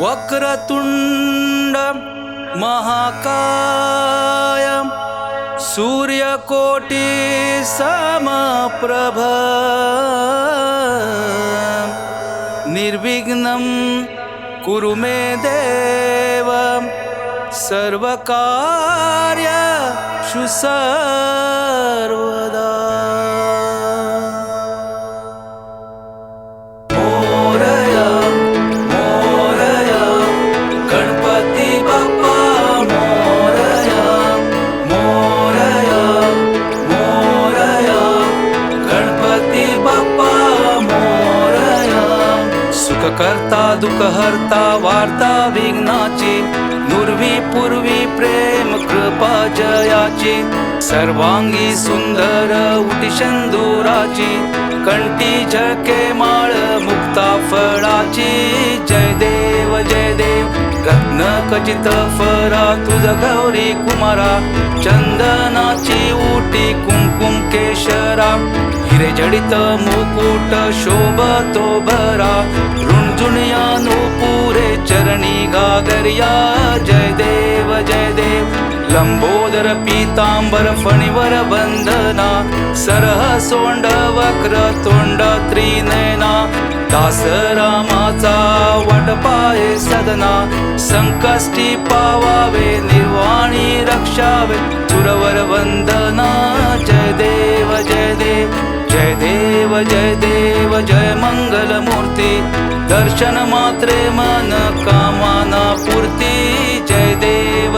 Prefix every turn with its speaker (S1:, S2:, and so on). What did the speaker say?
S1: वक्रतुंड महाकाय सूर्यकोटि समप्रभ निर्विघ्नं कुरु मे देव सर्वकार्येषु सर्वदा। मोरया मोरया गणपती बाप्पा मोरया मोरया मोरया गणपती बाप्पा मोरया। सुखकर्ता दुःखहर्ता वार्ता विघ्नाची नुरवी पूर्वी प्रेम कृपा जयाची सर्वांगी सुंदर उटी शंदुराची कंठी झळके माळ मुक्ता फळाची। जय देव रत्न खचित फरा तुझ गौरी कुमारा चंदनाची उटी कुंकुम केशरा हिरे जडित मुकुट शोभतो भरा रुणझुणिया नुपुरे चरणी घागरिया। जय देव लंबोदर पीतांबर फणीवर बंधना सरह सोंड वक्र तोंड त्रिनयना दास रामाचा वटपाये सदना संकष्टी पावावे निर्वाणी रक्षावे सुरवर वंदना। जय देव जय मंगलमूर्ती दर्शन मात्रे मन कामना पूर्ती। जय देव